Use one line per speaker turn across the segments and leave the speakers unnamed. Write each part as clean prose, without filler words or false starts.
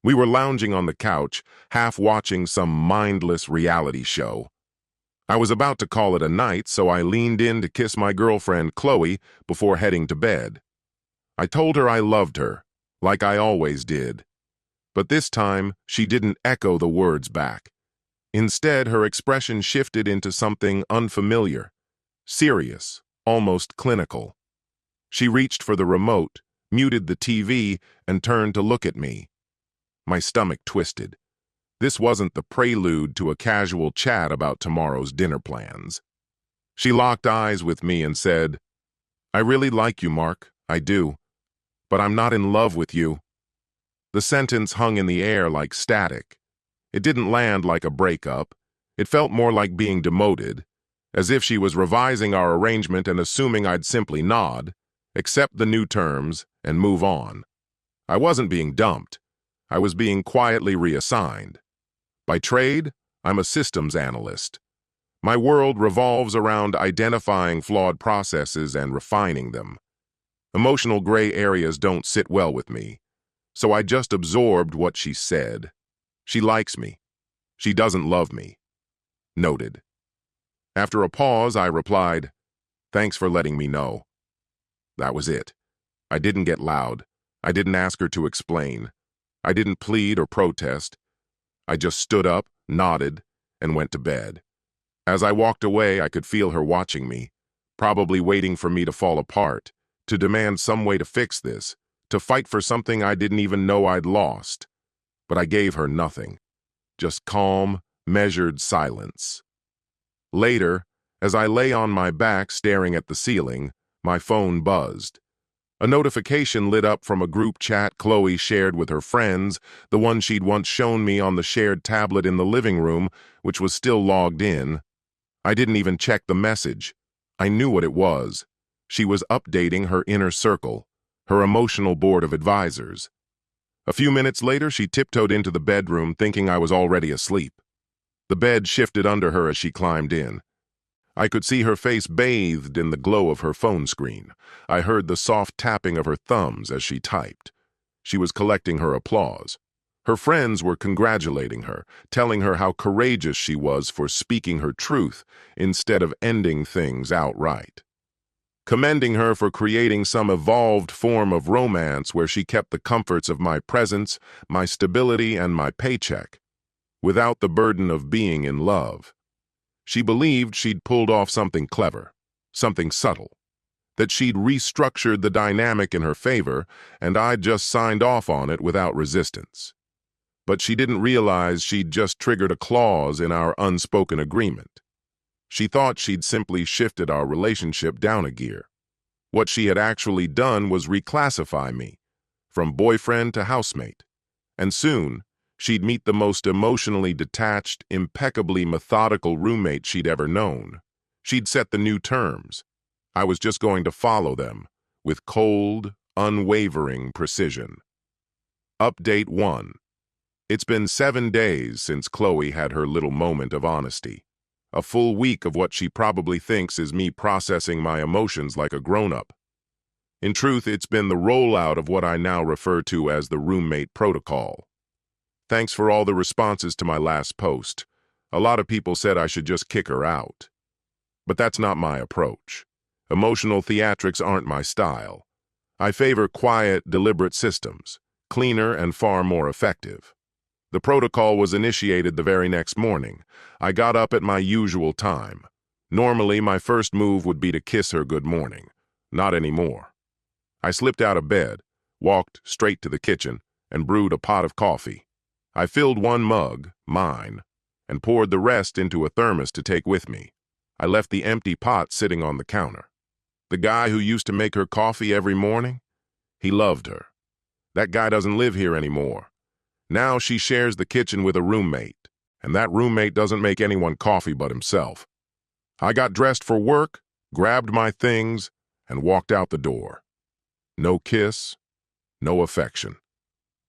We were lounging on the couch, half watching some mindless reality show. I was about to call it a night, so I leaned in to kiss my girlfriend, Chloe, before heading to bed. I told her I loved her, like I always did. But this time, she didn't echo the words back. Instead, her expression shifted into something unfamiliar, serious, almost clinical. She reached for the remote, muted the TV, and turned to look at me. My stomach twisted. This wasn't the prelude to a casual chat about tomorrow's dinner plans. She locked eyes with me and said, "I really like you, Mark, I do. But I'm not in love with you." The sentence hung in the air like static. It didn't land like a breakup. It felt more like being demoted, as if she was revising our arrangement and assuming I'd simply nod, accept the new terms, and move on. I wasn't being dumped. I was being quietly reassigned. By trade, I'm a systems analyst. My world revolves around identifying flawed processes and refining them. Emotional gray areas don't sit well with me, so I just absorbed what she said. She likes me. She doesn't love me. Noted. After a pause, I replied, "Thanks for letting me know." That was it. I didn't get loud. I didn't ask her to explain. I didn't plead or protest. I just stood up, nodded, and went to bed. As I walked away, I could feel her watching me, probably waiting for me to fall apart, to demand some way to fix this, to fight for something I didn't even know I'd lost. But I gave her nothing, just calm, measured silence. Later, as I lay on my back staring at the ceiling, my phone buzzed. A notification lit up from a group chat Chloe shared with her friends, the one she'd once shown me on the shared tablet in the living room, which was still logged in. I didn't even check the message. I knew what it was. She was updating her inner circle, her emotional board of advisors. A few minutes later, she tiptoed into the bedroom, thinking I was already asleep. The bed shifted under her as she climbed in. I could see her face bathed in the glow of her phone screen. I heard the soft tapping of her thumbs as she typed. She was collecting her applause. Her friends were congratulating her, telling her how courageous she was for speaking her truth instead of ending things outright. Commending her for creating some evolved form of romance where she kept the comforts of my presence, my stability, and my paycheck, without the burden of being in love. She believed she'd pulled off something clever, something subtle, that she'd restructured the dynamic in her favor, and I'd just signed off on it without resistance. But she didn't realize she'd just triggered a clause in our unspoken agreement. She thought she'd simply shifted our relationship down a gear. What she had actually done was reclassify me, from boyfriend to housemate, and soon, she'd meet the most emotionally detached, impeccably methodical roommate she'd ever known. She'd set the new terms. I was just going to follow them, with cold, unwavering precision. Update 1. It's been 7 days since Chloe had her little moment of honesty. A full week of what she probably thinks is me processing my emotions like a grown-up. In truth, it's been the rollout of what I now refer to as the roommate protocol. Thanks for all the responses to my last post. A lot of people said I should just kick her out. But that's not my approach. Emotional theatrics aren't my style. I favor quiet, deliberate systems, cleaner and far more effective. The protocol was initiated the very next morning. I got up at my usual time. Normally, my first move would be to kiss her good morning. Not anymore. I slipped out of bed, walked straight to the kitchen, and brewed a pot of coffee. I filled one mug, mine, and poured the rest into a thermos to take with me. I left the empty pot sitting on the counter. The guy who used to make her coffee every morning, he loved her. That guy doesn't live here anymore. Now she shares the kitchen with a roommate, and that roommate doesn't make anyone coffee but himself. I got dressed for work, grabbed my things, and walked out the door. No kiss, no affection.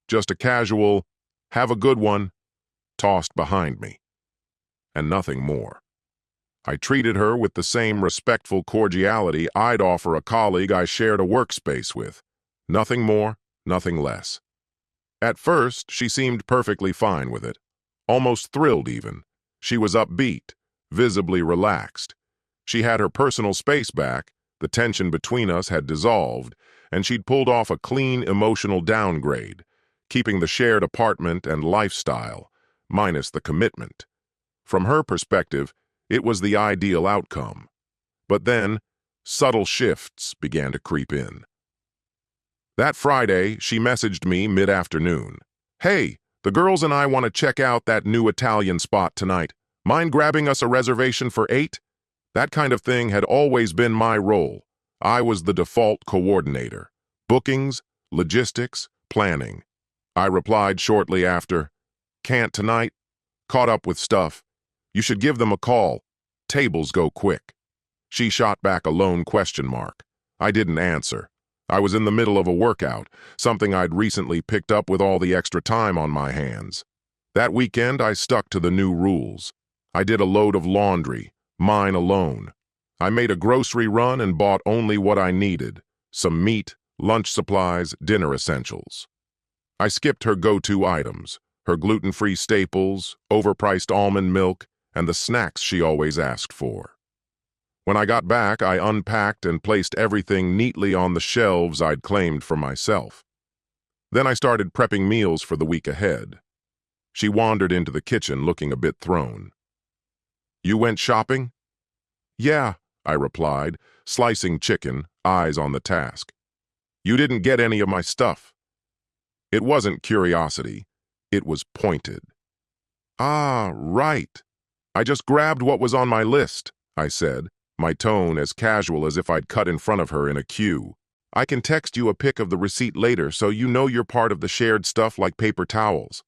Just a casual, "Have a good one," tossed behind me, and nothing more. I treated her with the same respectful cordiality I'd offer a colleague I shared a workspace with. Nothing more, nothing less. At first, she seemed perfectly fine with it, almost thrilled even. She was upbeat, visibly relaxed. She had her personal space back, the tension between us had dissolved, and she'd pulled off a clean emotional downgrade, keeping the shared apartment and lifestyle, minus the commitment. From her perspective, it was the ideal outcome. But then, subtle shifts began to creep in. That Friday, she messaged me mid-afternoon. "Hey, the girls and I want to check out that new Italian spot tonight. Mind grabbing us a reservation for 8? That kind of thing had always been my role. I was the default coordinator. Bookings, logistics, planning. I replied shortly after, "Can't tonight. Caught up with stuff. You should give them a call. Tables go quick." She shot back a lone question mark. I didn't answer. I was in the middle of a workout, something I'd recently picked up with all the extra time on my hands. That weekend, I stuck to the new rules. I did a load of laundry, mine alone. I made a grocery run and bought only what I needed: some meat, lunch supplies, dinner essentials. I skipped her go-to items, her gluten-free staples, overpriced almond milk, and the snacks she always asked for. When I got back, I unpacked and placed everything neatly on the shelves I'd claimed for myself. Then I started prepping meals for the week ahead. She wandered into the kitchen looking a bit thrown. "You went shopping?" "Yeah," I replied, slicing chicken, eyes on the task. "You didn't get any of my stuff." It wasn't curiosity. It was pointed. "Ah, right. I just grabbed what was on my list," I said, my tone as casual as if I'd cut in front of her in a queue. "I can text you a pic of the receipt later so you know you're part of the shared stuff like paper towels."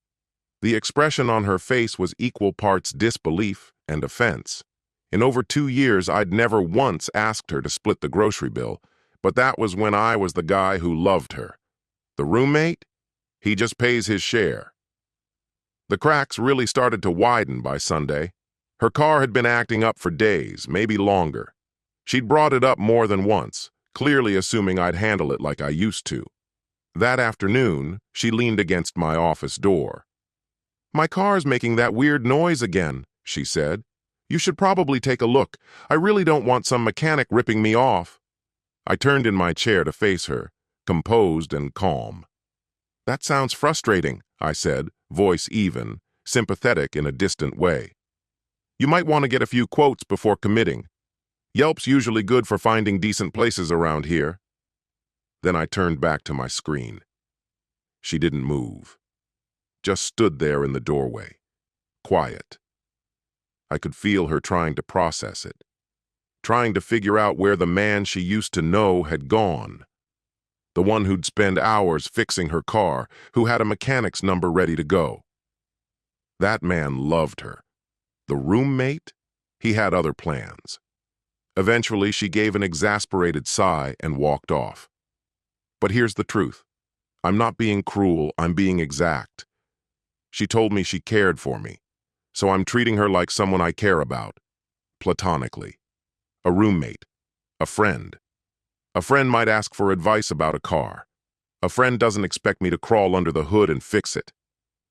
The expression on her face was equal parts disbelief and offense. In over 2 years, I'd never once asked her to split the grocery bill, but that was when I was the guy who loved her. The roommate? He just pays his share. The cracks really started to widen by Sunday. Her car had been acting up for days, maybe longer. She'd brought it up more than once, clearly assuming I'd handle it like I used to. That afternoon, she leaned against my office door. "My car's making that weird noise again," she said. "You should probably take a look. I really don't want some mechanic ripping me off." I turned in my chair to face her, composed and calm. "That sounds frustrating," I said, voice even, sympathetic in a distant way. "You might want to get a few quotes before committing. Yelp's usually good for finding decent places around here." Then I turned back to my screen. She didn't move. Just stood there in the doorway, quiet. I could feel her trying to process it, trying to figure out where the man she used to know had gone. The one who'd spend hours fixing her car, who had a mechanic's number ready to go. That man loved her. The roommate? He had other plans. Eventually, she gave an exasperated sigh and walked off. But here's the truth. I'm not being cruel, I'm being exact. She told me she cared for me, so I'm treating her like someone I care about, platonically. A roommate, a friend. A friend might ask for advice about a car. A friend doesn't expect me to crawl under the hood and fix it.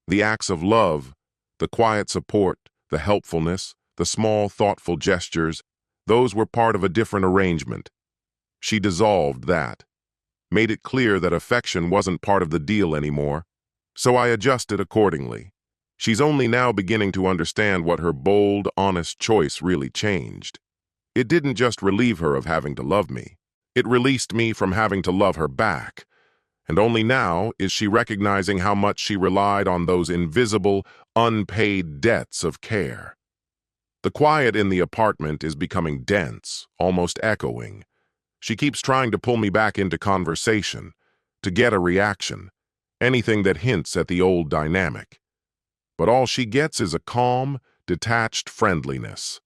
The acts of love, the quiet support, the helpfulness, the small, thoughtful gestures, those were part of a different arrangement. She dissolved that, made it clear that affection wasn't part of the deal anymore, so I adjusted accordingly. She's only now beginning to understand what her bold, honest choice really changed. It didn't just relieve her of having to love me. It released me from having to love her back. And only now is she recognizing how much she relied on those invisible, unpaid debts of care. The quiet in the apartment is becoming dense, almost echoing. She keeps trying to pull me back into conversation, to get a reaction, anything that hints at the old dynamic. But all she gets is a calm, detached friendliness.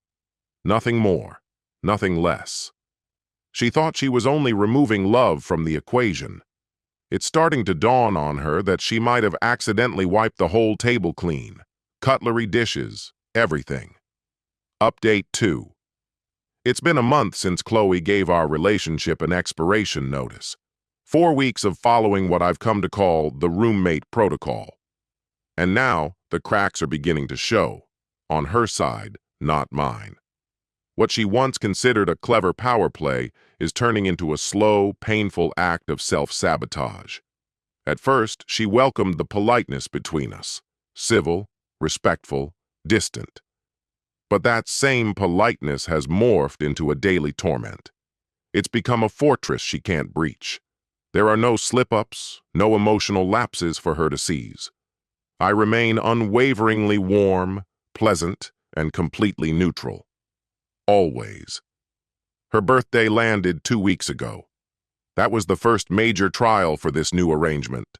Nothing more, nothing less. She thought she was only removing love from the equation. It's starting to dawn on her that she might have accidentally wiped the whole table clean. Cutlery, dishes, everything. Update 2. It's been a month since Chloe gave our relationship an expiration notice. 4 weeks of following what I've come to call the roommate protocol. And now the cracks are beginning to show. On her side, not mine. What she once considered a clever power play is turning into a slow, painful act of self-sabotage. At first, she welcomed the politeness between us. Civil, respectful, distant. But that same politeness has morphed into a daily torment. It's become a fortress she can't breach. There are no slip-ups, no emotional lapses for her to seize. I remain unwaveringly warm, pleasant, and completely neutral. Always. Her birthday landed 2 weeks ago. That was the first major trial for this new arrangement.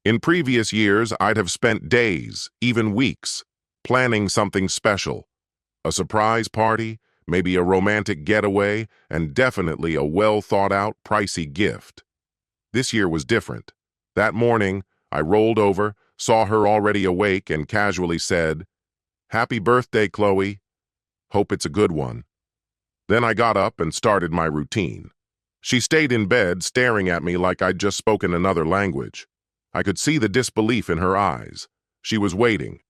In previous years, I'd have spent days, even weeks, planning something special. A surprise party, maybe a romantic getaway, and definitely a well-thought-out, pricey gift. This year was different. That morning, I rolled over, saw her already awake, and casually said, "Happy birthday, Chloe. Hope it's a good one." Then I got up and started my routine. She stayed in bed, staring at me like I'd just spoken another language. I could see the disbelief in her eyes. She was waiting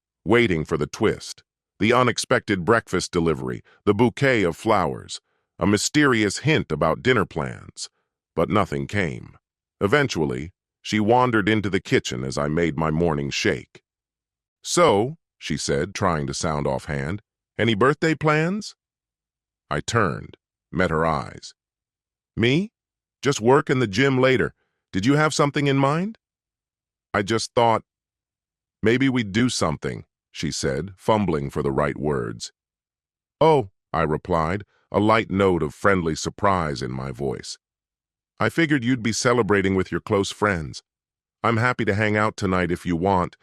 for the twist. The unexpected breakfast delivery, the bouquet of flowers, a mysterious hint about dinner plans. But nothing came. Eventually, she wandered into the kitchen as I made my morning shake. "So," she said, trying to sound offhand, "any birthday plans?" I turned, met her eyes. "Me? Just work and the gym later. Did you have something in mind?" "I just thought, maybe we'd do something," she said, fumbling for the right words. "Oh," I replied, a light note of friendly surprise in my voice. "I figured you'd be celebrating with your close friends. I'm happy to hang out tonight if you want.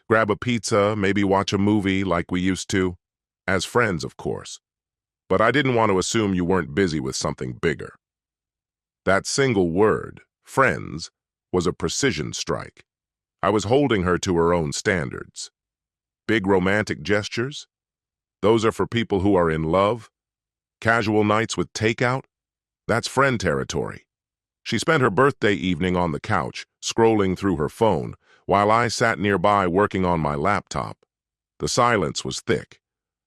Grab a pizza, maybe watch a movie like we used to. As friends, of course. But I didn't want to assume you weren't busy with something bigger." That single word, friends, was a precision strike. I was holding her to her own standards. Big romantic gestures? Those are for people who are in love. Casual nights with takeout? That's friend territory. She spent her birthday evening on the couch, scrolling through her phone, while I sat nearby working on my laptop. The silence was thick.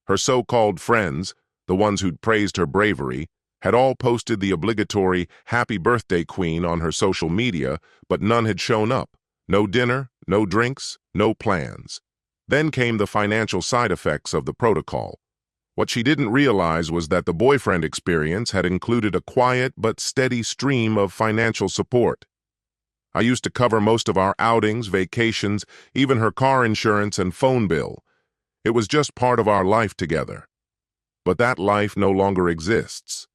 Her so-called friends, the ones who'd praised her bravery, had all posted the obligatory "Happy Birthday, Queen" on her social media, but none had shown up. No dinner, no drinks, no plans. Then came the financial side effects of the protocol. What she didn't realize was that the boyfriend experience had included a quiet but steady stream of financial support. I used to cover most of our outings, vacations, even her car insurance and phone bill. It was just part of our life together. But that life no longer exists.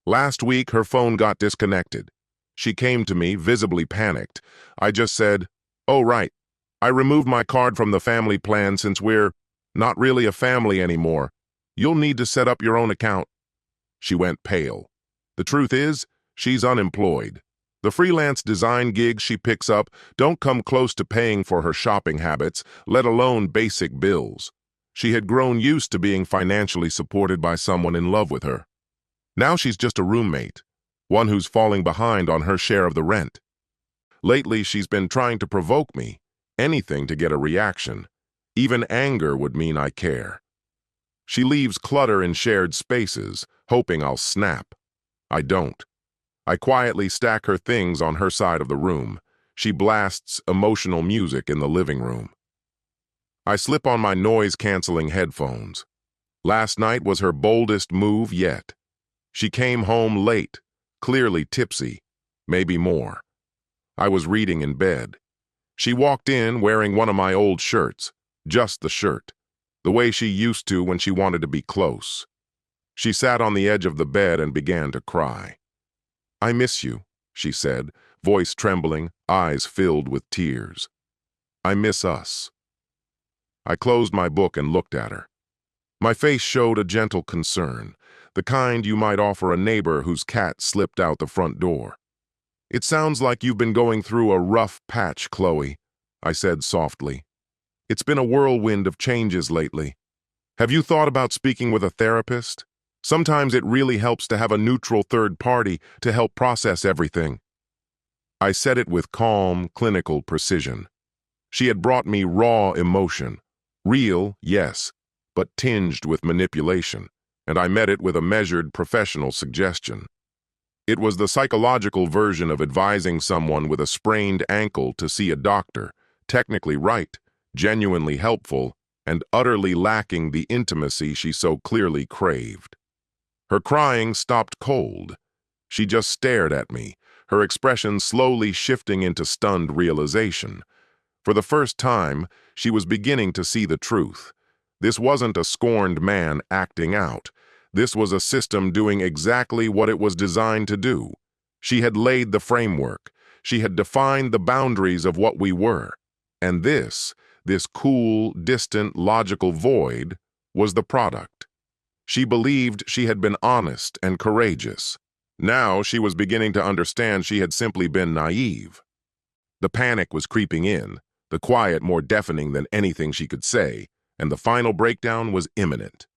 Last week, her phone got disconnected. She came to me, visibly panicked. I just said, "Oh, right. I removed my card from the family plan since we're not really a family anymore. You'll need to set up your own account." She went pale. The truth is, she's unemployed. The freelance design gigs she picks up don't come close to paying for her shopping habits, let alone basic bills. She had grown used to being financially supported by someone in love with her. Now she's just a roommate, one who's falling behind on her share of the rent. Lately, she's been trying to provoke me, anything to get a reaction. Even anger would mean I care. She leaves clutter in shared spaces, hoping I'll snap. I don't. I quietly stack her things on her side of the room. She blasts emotional music in the living room. I slip on my noise-canceling headphones. Last night was her boldest move yet. She came home late, clearly tipsy, maybe more. I was reading in bed. She walked in wearing one of my old shirts, just the shirt, the way she used to when she wanted to be close. She sat on the edge of the bed and began to cry. "I miss you," she said, voice trembling, eyes filled with tears. "I miss us." I closed my book and looked at her. My face showed a gentle concern, the kind you might offer a neighbor whose cat slipped out the front door. "It sounds like you've been going through a rough patch, Chloe," I said softly. "It's been a whirlwind of changes lately. Have you thought about speaking with a therapist? Sometimes it really helps to have a neutral third party to help process everything." I said it with calm, clinical precision. She had brought me raw emotion. Real, yes, but tinged with manipulation, and I met it with a measured professional suggestion. It was the psychological version of advising someone with a sprained ankle to see a doctor, technically right, genuinely helpful, and utterly lacking the intimacy she so clearly craved. Her crying stopped cold. She just stared at me, her expression slowly shifting into stunned realization. For the first time, she was beginning to see the truth. This wasn't a scorned man acting out. This was a system doing exactly what it was designed to do. She had laid the framework. She had defined the boundaries of what we were. And this cool, distant, logical void, was the product. She believed she had been honest and courageous. Now she was beginning to understand she had simply been naive. The panic was creeping in, the quiet more deafening than anything she could say, and the final breakdown was imminent.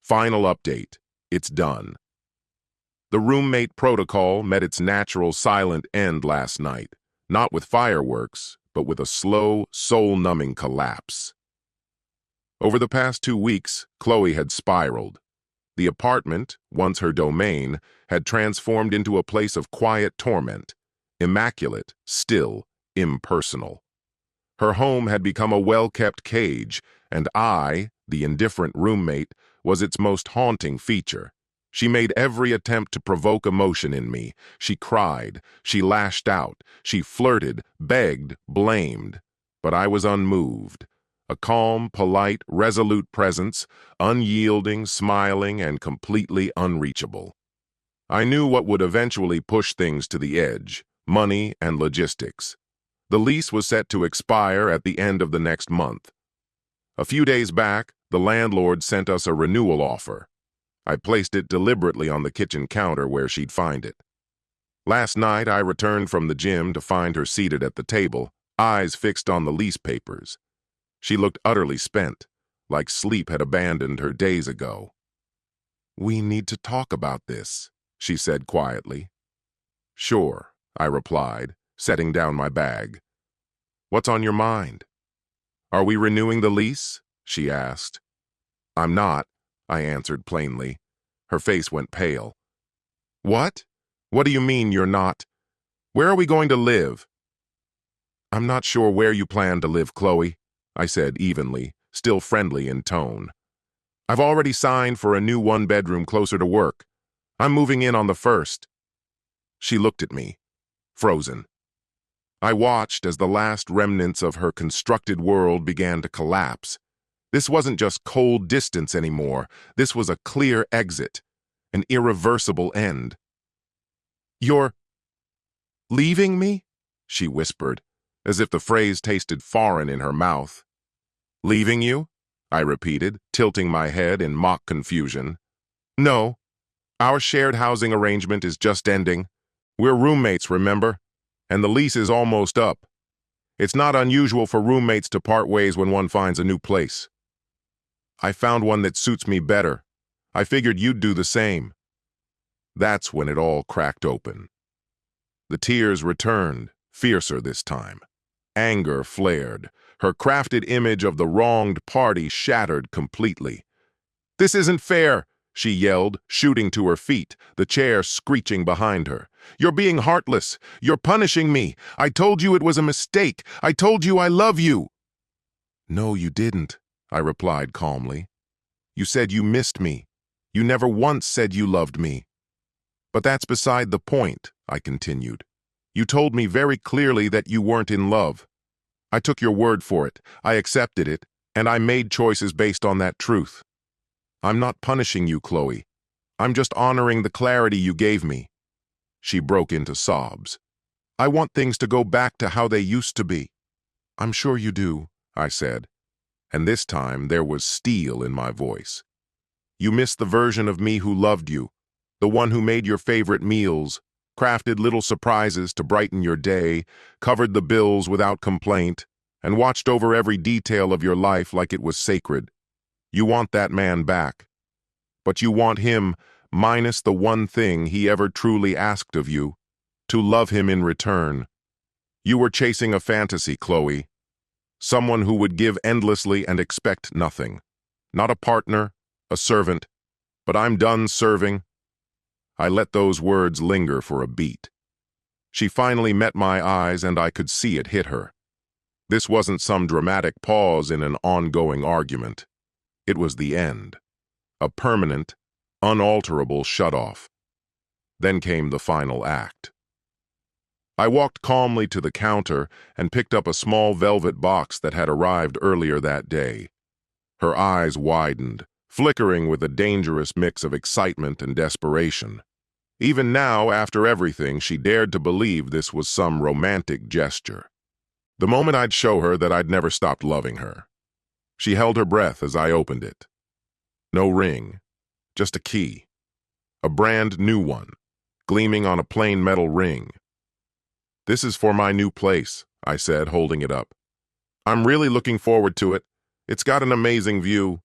Final update. It's done. The roommate protocol met its natural silent end last night, not with fireworks, but with a slow, soul-numbing collapse. Over the past 2 weeks, Chloe had spiraled. The apartment, once her domain, had transformed into a place of quiet torment, immaculate, still, impersonal. Her home had become a well-kept cage, and I, the indifferent roommate, was its most haunting feature. She made every attempt to provoke emotion in me. She cried, she lashed out, she flirted, begged, blamed. But I was unmoved. A calm, polite, resolute presence, unyielding, smiling, and completely unreachable. I knew what would eventually push things to the edge: money and logistics. The lease was set to expire at the end of the next month. A few days back, the landlord sent us a renewal offer. I placed it deliberately on the kitchen counter where she'd find it. Last night, I returned from the gym to find her seated at the table, eyes fixed on the lease papers. She looked utterly spent, like sleep had abandoned her days ago. "We need to talk about this," she said quietly. "Sure," I replied, setting down my bag. "What's on your mind?" "Are we renewing the lease?" she asked. "I'm not," I answered plainly. Her face went pale. "What? What do you mean you're not? Where are we going to live?" "I'm not sure where you plan to live, Chloe," I said evenly, still friendly in tone. "I've already signed for a new one-bedroom closer to work. I'm moving in on the 1st. She looked at me, frozen. I watched as the last remnants of her constructed world began to collapse. This wasn't just cold distance anymore. This was a clear exit, an irreversible end. "You're leaving me?" she whispered, as if the phrase tasted foreign in her mouth. "Leaving you?" I repeated, tilting my head in mock confusion. "No. Our shared housing arrangement is just ending. We're roommates, remember? And the lease is almost up. It's not unusual for roommates to part ways when one finds a new place. I found one that suits me better. I figured you'd do the same." That's when it all cracked open. The tears returned, fiercer this time. Anger flared. Her crafted image of the wronged party shattered completely. "This isn't fair," she yelled, shooting to her feet, the chair screeching behind her. "You're being heartless. You're punishing me. I told you it was a mistake. I told you I love you." "No, you didn't," I replied calmly. "You said you missed me. You never once said you loved me." "But that's beside the point," I continued. "You told me very clearly that you weren't in love. I took your word for it. I accepted it, and I made choices based on that truth. I'm not punishing you, Chloe. I'm just honoring the clarity you gave me." She broke into sobs. "I want things to go back to how they used to be." "I'm sure you do," I said, and this time there was steel in my voice. "You miss the version of me who loved you, the one who made your favorite meals, crafted little surprises to brighten your day, covered the bills without complaint, and watched over every detail of your life like it was sacred. You want that man back. But you want him, minus the one thing he ever truly asked of you, to love him in return. You were chasing a fantasy, Chloe. Someone who would give endlessly and expect nothing. Not a partner, a servant, but I'm done serving. I let those words linger for a beat. She finally met my eyes and I could see it hit her. This wasn't some dramatic pause in an ongoing argument. It was the end. A permanent, unalterable shutoff. Then came the final act. I walked calmly to the counter and picked up a small velvet box that had arrived earlier that day. Her eyes widened, flickering with a dangerous mix of excitement and desperation. Even now, after everything, she dared to believe this was some romantic gesture. The moment I'd show her that I'd never stopped loving her. She held her breath as I opened it. No ring, just a key. A brand new one, gleaming on a plain metal ring. "This is for my new place," I said, holding it up. "I'm really looking forward to it. It's got an amazing view."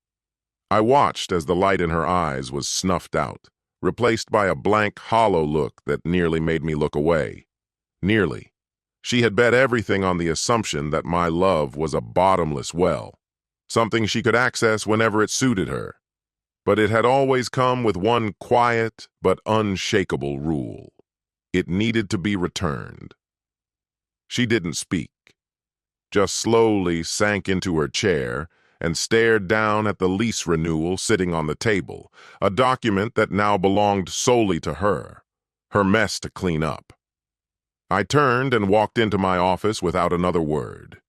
I watched as the light in her eyes was snuffed out, replaced by a blank, hollow look that nearly made me look away. Nearly. She had bet everything on the assumption that my love was a bottomless well, something she could access whenever it suited her. But it had always come with one quiet but unshakable rule. It needed to be returned. She didn't speak, just slowly sank into her chair and stared down at the lease renewal sitting on the table, a document that now belonged solely to her mess to clean up. I turned and walked into my office without another word.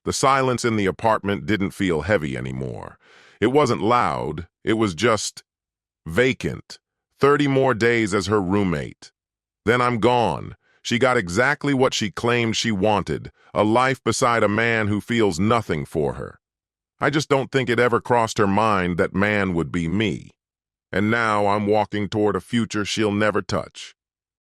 The silence in the apartment didn't feel heavy anymore. It wasn't loud, it was just vacant. 30 more days as her roommate. Then I'm gone. She got exactly what she claimed she wanted, a life beside a man who feels nothing for her. I just don't think it ever crossed her mind that man would be me. And now I'm walking toward a future she'll never touch.